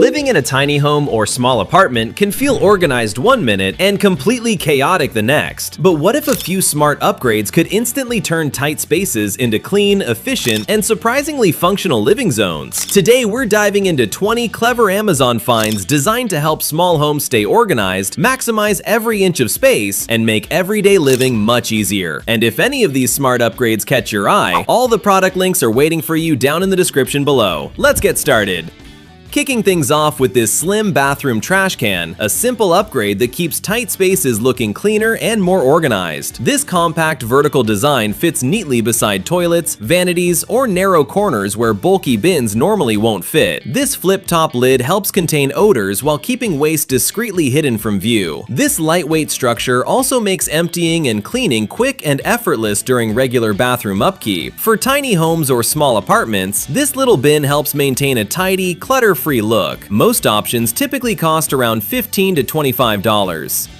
Living in a tiny home or small apartment can feel organized one minute and completely chaotic the next. But what if a few smart upgrades could instantly turn tight spaces into clean, efficient, and surprisingly functional living zones? Today, we're diving into 20 clever Amazon finds designed to help small homes stay organized, maximize every inch of space, and make everyday living much easier. And if any of these smart upgrades catch your eye, all the product links are waiting for you down in the description below. Let's get started. Kicking things off with this slim bathroom trash can, a simple upgrade that keeps tight spaces looking cleaner and more organized. This compact vertical design fits neatly beside toilets, vanities, or narrow corners where bulky bins normally won't fit. This flip-top lid helps contain odors while keeping waste discreetly hidden from view. This lightweight structure also makes emptying and cleaning quick and effortless during regular bathroom upkeep. For tiny homes or small apartments, this little bin helps maintain a tidy, clutter-free look. Most options typically cost around $15 to $25.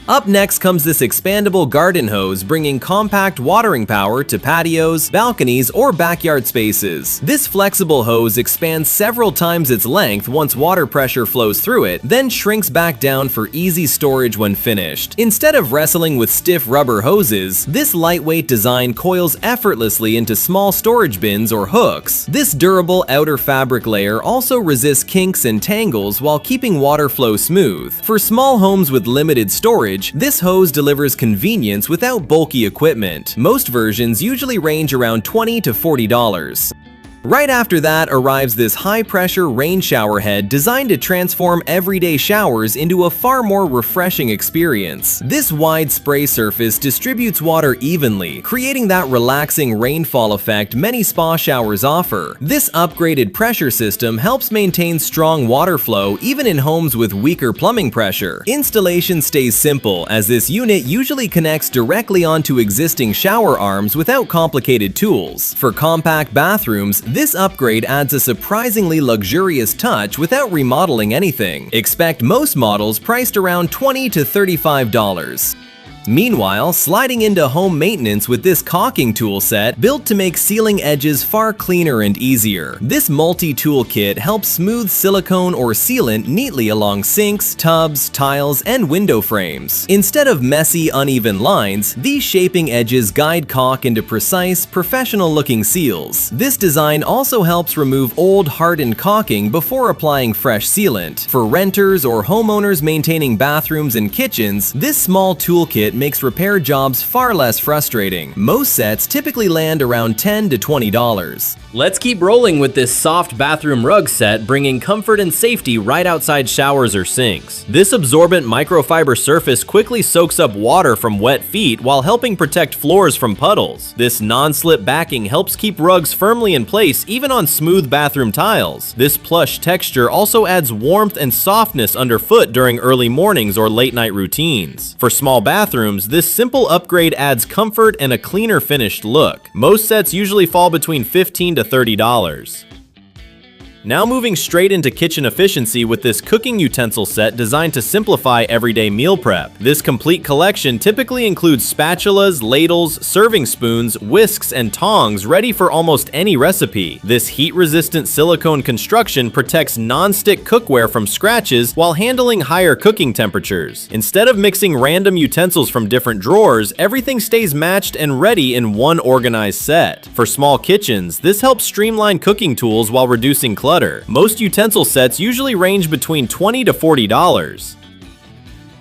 Up next comes this expandable garden hose, bringing compact watering power to patios, balconies, or backyard spaces. This flexible hose expands several times its length once water pressure flows through it, then shrinks back down for easy storage when finished. Instead of wrestling with stiff rubber hoses, this lightweight design coils effortlessly into small storage bins or hooks. This durable outer fabric layer also resists kinks and tangles while keeping water flow smooth. For small homes with limited storage, this hose delivers convenience without bulky equipment. Most versions usually range around $20 to $40. Right after that arrives this high-pressure rain shower head designed to transform everyday showers into a far more refreshing experience. This wide spray surface distributes water evenly, creating that relaxing rainfall effect many spa showers offer. This upgraded pressure system helps maintain strong water flow even in homes with weaker plumbing pressure. Installation stays simple, as this unit usually connects directly onto existing shower arms without complicated tools. For compact bathrooms, this upgrade adds a surprisingly luxurious touch without remodeling anything. Expect most models priced around $20 to $35. Meanwhile, sliding into home maintenance with this caulking tool set, built to make sealing edges far cleaner and easier. This multi-tool kit helps smooth silicone or sealant neatly along sinks, tubs, tiles, and window frames. Instead of messy, uneven lines, these shaping edges guide caulk into precise, professional-looking seals. This design also helps remove old, hardened caulking before applying fresh sealant. For renters or homeowners maintaining bathrooms and kitchens, this small toolkit makes repair jobs far less frustrating. Most sets typically land around $10 to $20. Let's keep rolling with this soft bathroom rug set, bringing comfort and safety right outside showers or sinks. This absorbent microfiber surface quickly soaks up water from wet feet while helping protect floors from puddles. This non-slip backing helps keep rugs firmly in place even on smooth bathroom tiles. This plush texture also adds warmth and softness underfoot during early mornings or late-night routines. For small bathrooms, this simple upgrade adds comfort and a cleaner finished look. Most sets usually fall between $15 to $30. Now moving straight into kitchen efficiency with this cooking utensil set designed to simplify everyday meal prep. This complete collection typically includes spatulas, ladles, serving spoons, whisks, and tongs ready for almost any recipe. This heat-resistant silicone construction protects non-stick cookware from scratches while handling higher cooking temperatures. Instead of mixing random utensils from different drawers, everything stays matched and ready in one organized set. For small kitchens, this helps streamline cooking tools while reducing clutter. Most utensil sets usually range between $20 to $40.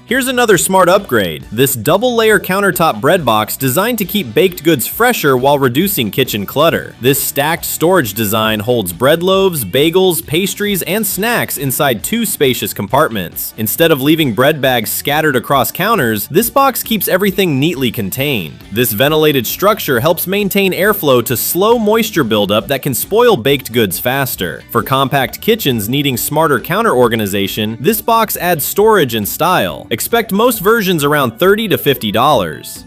Here's another smart upgrade, this double-layer countertop bread box designed to keep baked goods fresher while reducing kitchen clutter. This stacked storage design holds bread loaves, bagels, pastries, and snacks inside two spacious compartments. Instead of leaving bread bags scattered across counters, this box keeps everything neatly contained. This ventilated structure helps maintain airflow to slow moisture buildup that can spoil baked goods faster. For compact kitchens needing smarter counter organization, this box adds storage and style. Expect most versions around $30 to $50.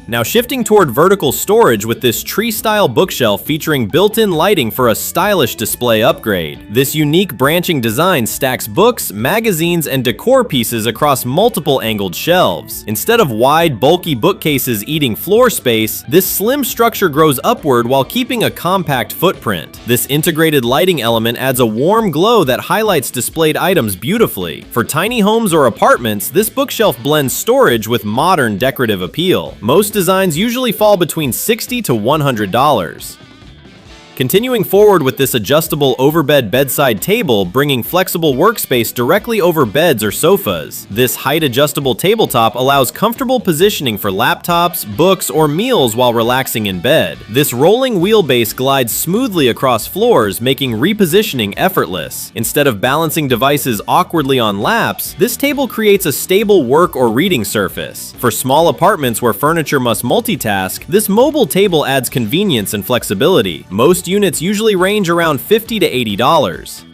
Now shifting toward vertical storage with this tree-style bookshelf featuring built-in lighting for a stylish display upgrade. This unique branching design stacks books, magazines, and decor pieces across multiple angled shelves. Instead of wide, bulky bookcases eating floor space, this slim structure grows upward while keeping a compact footprint. This integrated lighting element adds a warm glow that highlights displayed items beautifully. For tiny homes or apartments, this bookshelf blends storage with modern decorative appeal. Most designs usually fall between $60 to $100. Continuing forward with this adjustable overbed bedside table, bringing flexible workspace directly over beds or sofas. This height-adjustable tabletop allows comfortable positioning for laptops, books, or meals while relaxing in bed. This rolling wheelbase glides smoothly across floors, making repositioning effortless. Instead of balancing devices awkwardly on laps, this table creates a stable work or reading surface. For small apartments where furniture must multitask, this mobile table adds convenience and flexibility. Most units usually range around $50 to $80.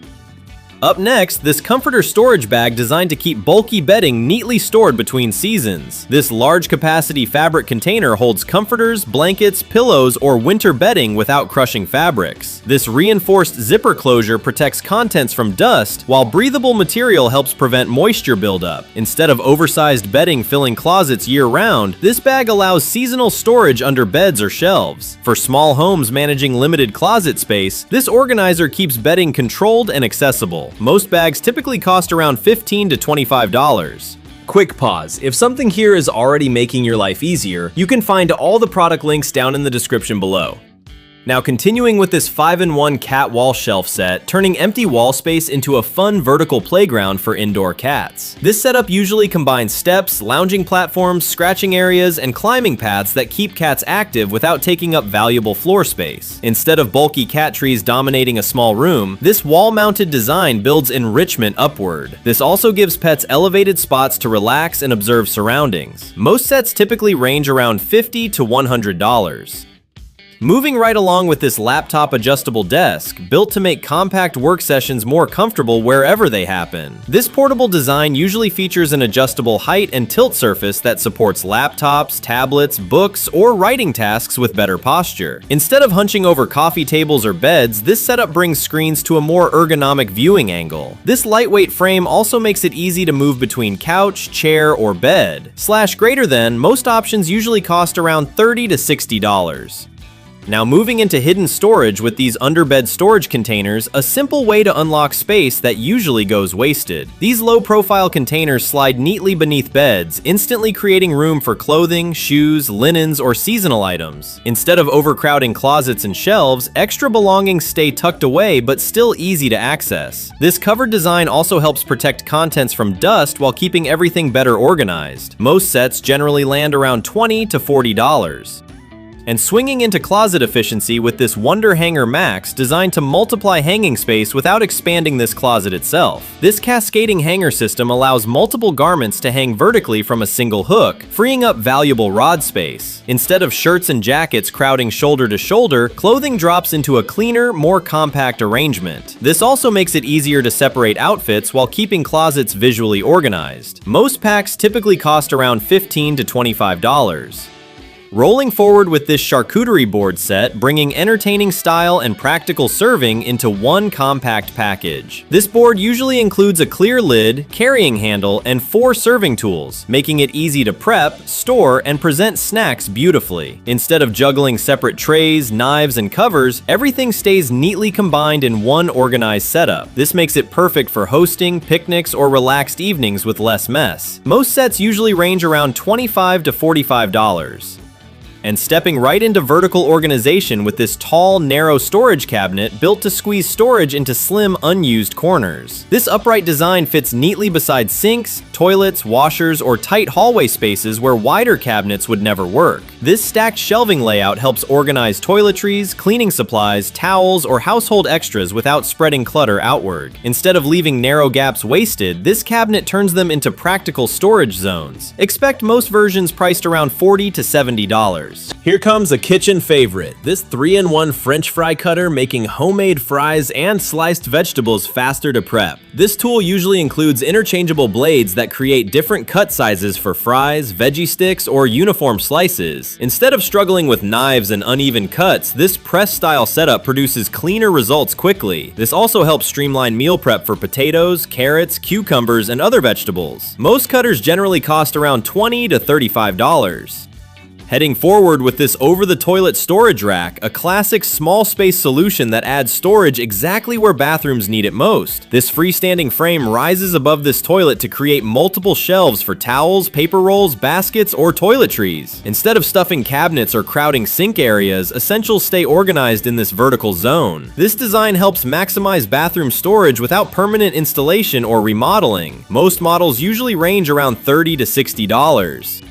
Up next, this comforter storage bag designed to keep bulky bedding neatly stored between seasons. This large capacity fabric container holds comforters, blankets, pillows, or winter bedding without crushing fabrics. This reinforced zipper closure protects contents from dust, while breathable material helps prevent moisture buildup. Instead of oversized bedding filling closets year-round, this bag allows seasonal storage under beds or shelves. For small homes managing limited closet space, this organizer keeps bedding controlled and accessible. Most bags typically cost around $15 to $25. Quick pause. If something here is already making your life easier, you can find all the product links down in the description below. Now continuing with this 5-in-1 cat wall shelf set, turning empty wall space into a fun vertical playground for indoor cats. This setup usually combines steps, lounging platforms, scratching areas, and climbing paths that keep cats active without taking up valuable floor space. Instead of bulky cat trees dominating a small room, this wall-mounted design builds enrichment upward. This also gives pets elevated spots to relax and observe surroundings. Most sets typically range around $50 to $100. Moving right along with this laptop adjustable desk, built to make compact work sessions more comfortable wherever they happen. This portable design usually features an adjustable height and tilt surface that supports laptops, tablets, books, or writing tasks with better posture. Instead of hunching over coffee tables or beds, this setup brings screens to a more ergonomic viewing angle. This lightweight frame also makes it easy to move between couch, chair, or bed. Greater than, most options usually cost around $30 to $60. Now moving into hidden storage with these underbed storage containers, a simple way to unlock space that usually goes wasted. These low-profile containers slide neatly beneath beds, instantly creating room for clothing, shoes, linens, or seasonal items. Instead of overcrowding closets and shelves, extra belongings stay tucked away but still easy to access. This covered design also helps protect contents from dust while keeping everything better organized. Most sets generally land around $20 to $40. And swinging into closet efficiency with this Wonder Hanger Max designed to multiply hanging space without expanding this closet itself. This cascading hanger system allows multiple garments to hang vertically from a single hook, freeing up valuable rod space. Instead of shirts and jackets crowding shoulder to shoulder, clothing drops into a cleaner, more compact arrangement. This also makes it easier to separate outfits while keeping closets visually organized. Most packs typically cost around $15 to $25. Rolling forward with this charcuterie board set, bringing entertaining style and practical serving into one compact package. This board usually includes a clear lid, carrying handle, and 4 serving tools, making it easy to prep, store, and present snacks beautifully. Instead of juggling separate trays, knives, and covers, everything stays neatly combined in one organized setup. This makes it perfect for hosting, picnics, or relaxed evenings with less mess. Most sets usually range around $25 to $45. And stepping right into vertical organization with this tall, narrow storage cabinet built to squeeze storage into slim, unused corners. This upright design fits neatly beside sinks, toilets, washers, or tight hallway spaces where wider cabinets would never work. This stacked shelving layout helps organize toiletries, cleaning supplies, towels, or household extras without spreading clutter outward. Instead of leaving narrow gaps wasted, this cabinet turns them into practical storage zones. Expect most versions priced around $40 to $70. Here comes a kitchen favorite, this 3-in-1 French fry cutter, making homemade fries and sliced vegetables faster to prep. This tool usually includes interchangeable blades that create different cut sizes for fries, veggie sticks, or uniform slices. Instead of struggling with knives and uneven cuts, this press-style setup produces cleaner results quickly. This also helps streamline meal prep for potatoes, carrots, cucumbers, and other vegetables. Most cutters generally cost around $20 to $35. Heading forward with this over-the-toilet storage rack, a classic small space solution that adds storage exactly where bathrooms need it most. This freestanding frame rises above this toilet to create multiple shelves for towels, paper rolls, baskets, or toiletries. Instead of stuffing cabinets or crowding sink areas, essentials stay organized in this vertical zone. This design helps maximize bathroom storage without permanent installation or remodeling. Most models usually range around $30 to $60.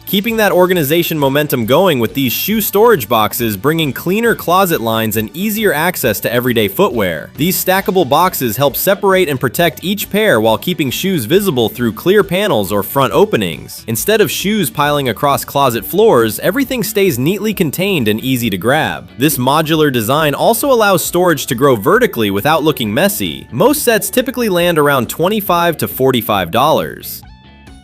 Keeping that organization momentum going with these shoe storage boxes, bringing cleaner closet lines and easier access to everyday footwear. These stackable boxes help separate and protect each pair while keeping shoes visible through clear panels or front openings. Instead of shoes piling across closet floors, everything stays neatly contained and easy to grab. This modular design also allows storage to grow vertically without looking messy. Most sets typically land around $25 to $45.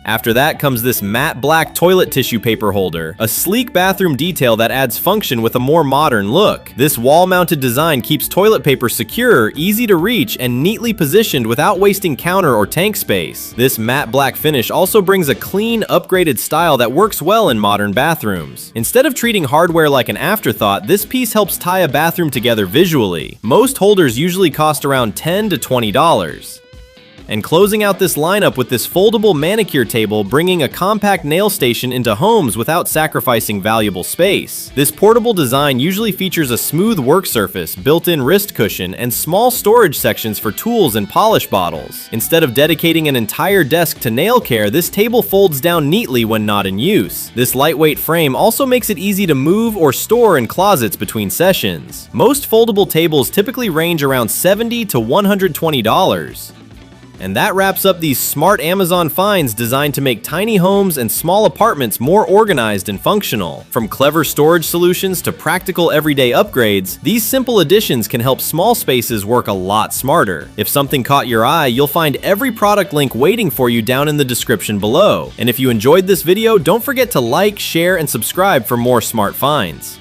After that comes this matte black toilet tissue paper holder, a sleek bathroom detail that adds function with a more modern look. This wall-mounted design keeps toilet paper secure, easy to reach, and neatly positioned without wasting counter or tank space. This matte black finish also brings a clean, upgraded style that works well in modern bathrooms. Instead of treating hardware like an afterthought, this piece helps tie a bathroom together visually. Most holders usually cost around $10 to $20. And closing out this lineup with this foldable manicure table, bringing a compact nail station into homes without sacrificing valuable space. This portable design usually features a smooth work surface, built-in wrist cushion, and small storage sections for tools and polish bottles. Instead of dedicating an entire desk to nail care, this table folds down neatly when not in use. This lightweight frame also makes it easy to move or store in closets between sessions. Most foldable tables typically range around $70 to $120. And that wraps up these smart Amazon finds designed to make tiny homes and small apartments more organized and functional. From clever storage solutions to practical everyday upgrades, these simple additions can help small spaces work a lot smarter. If something caught your eye, you'll find every product link waiting for you down in the description below. And if you enjoyed this video, don't forget to like, share, and subscribe for more smart finds.